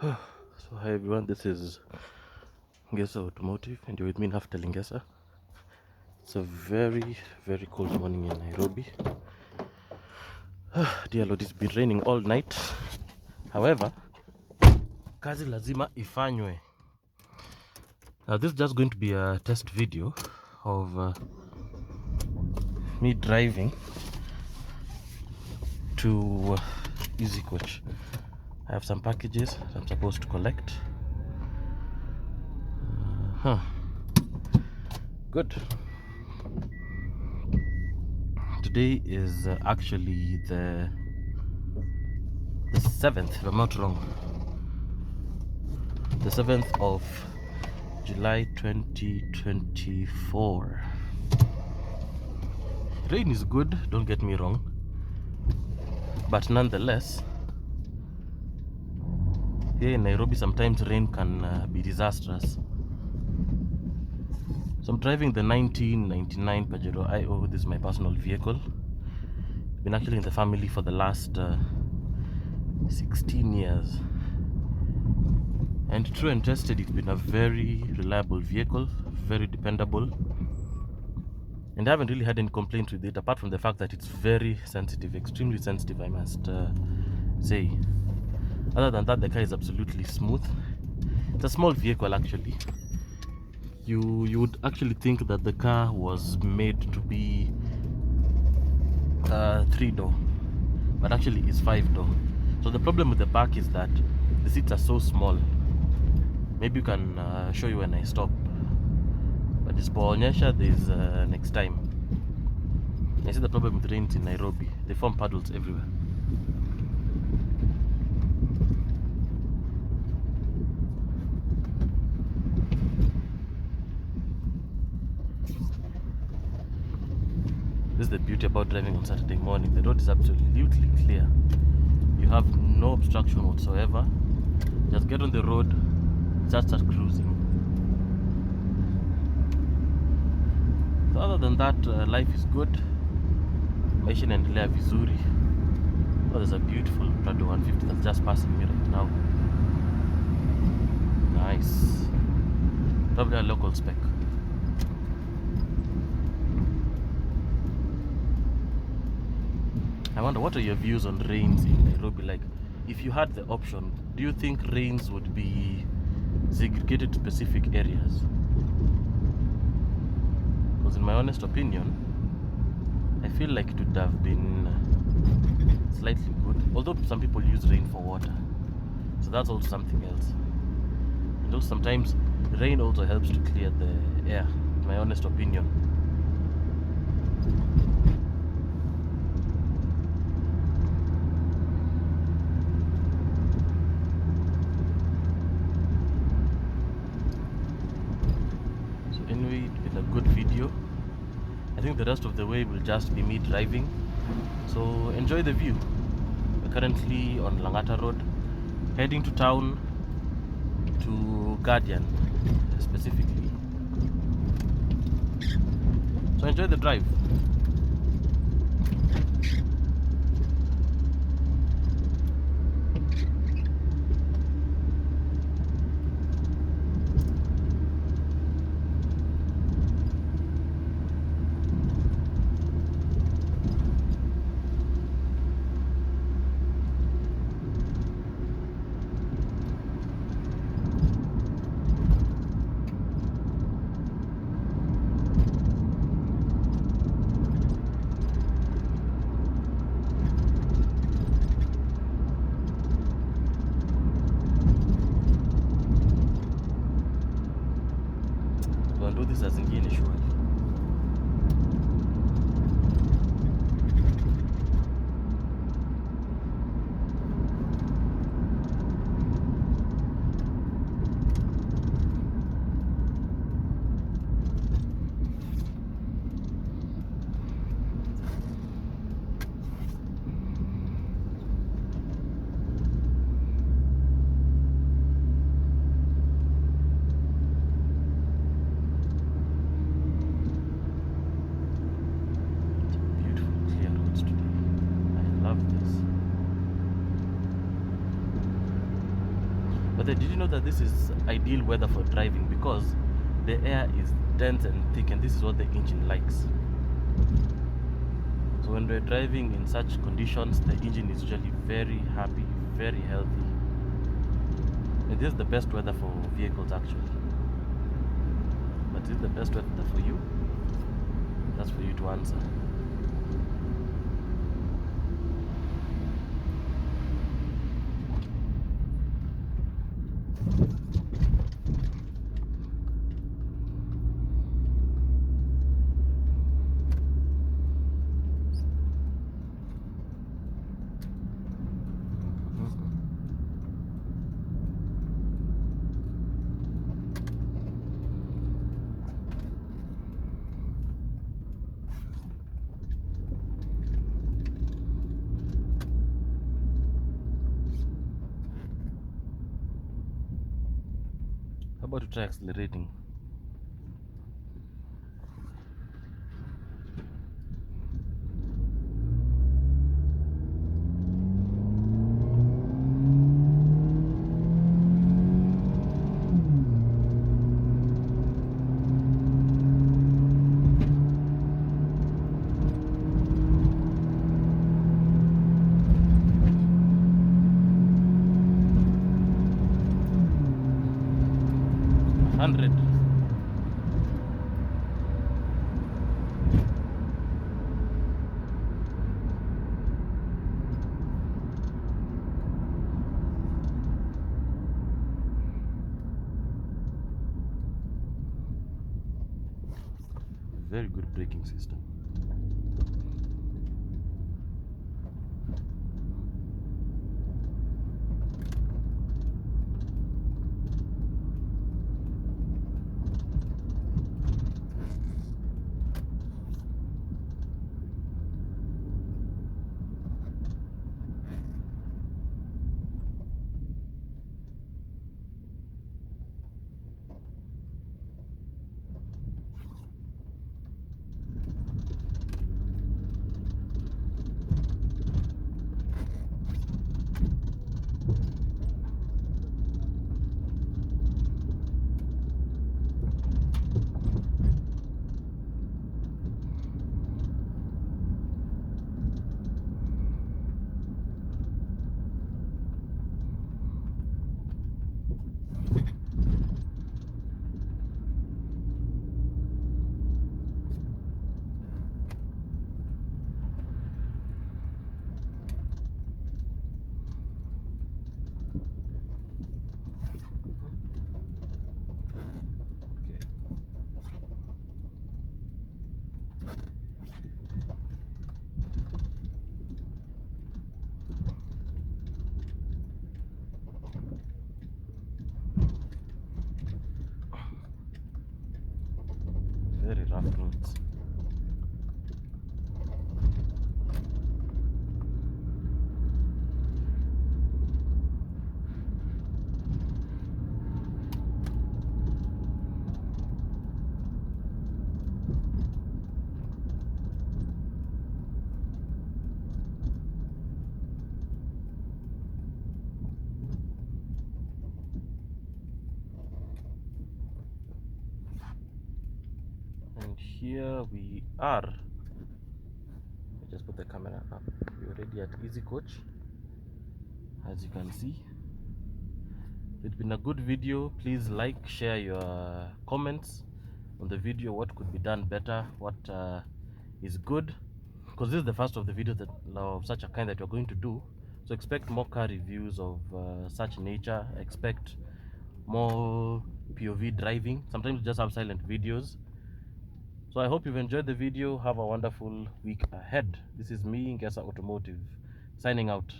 So hi everyone, this is Ngesa Automotive and you're with me in Haftal Ngesa. It's a very cold morning in Nairobi. Dear Lord, it's been raining all night. However, kazi lazima ifanywe. Now this is just going to be a test video of me driving to EasyCoach. I have some packages I'm supposed to collect. Good. Today is actually the 7th, if I'm not wrong. The 7th of July 2024. Rain is good, don't get me wrong, but nonetheless, here in Nairobi sometimes rain can be disastrous. So I'm driving the 1999 Pajero IO. This is my personal vehicle. Been actually in the family for the last 16 years, and true and tested, it's been a very reliable vehicle, very dependable, and I haven't really had any complaints with it, apart from the fact that it's very sensitive, extremely sensitive, I must say. Other than that, the car is absolutely smooth. It's a small vehicle actually. You would actually think that the car was made to be 3-door, but actually it's 5-door. So the problem with the back is that the seats are so small. Maybe you can show you when I stop, but this Boonyesha, there's next time. I see the problem with rains in Nairobi, they form puddles everywhere. This is the beauty about driving on Saturday morning. The road is absolutely clear. You have no obstruction whatsoever. Just get on the road, just start cruising. So other than that, life is good. Maisha inaendelea vizuri. Oh, there's a beautiful Prado 150 that's just passing me right now. Nice. Probably a local spec. I wonder, what are your views on rains in Nairobi? Like, if you had the option, do you think rains would be segregated to specific areas? Because in my honest opinion, I feel like it would have been slightly good. Although some people use rain for water, so that's also something else. And also sometimes rain also helps to clear the air, in my honest opinion. Anyway, it's been a good video. I think the rest of the way will just be me driving, so enjoy the view. We're currently on Langata Road, heading to town, to Guardian specifically. So enjoy the drive. Do this as zingine shwari. But did you know that this is ideal weather for driving because the air is dense and thick, and this is what the engine likes. So when we're driving in such conditions, the engine is usually very happy, very healthy. And this is the best weather for vehicles actually. But is it the best weather for you? That's for you to answer. How about to try accelerating? Hundred. Very good braking system. Very rough roads. And here we are. I just put the camera up. We're already at EasyCoach, as you can see. It's been a good video. Please like, share your comments on the video, what could be done better, what is good, because this is the first of the videos that of such a kind that you're going to do. So expect more car reviews of such nature. Expect more POV driving. Sometimes we just have silent videos. So I hope you've enjoyed the video. Have a wonderful week ahead. This is me, Ngesa Automotive, signing out.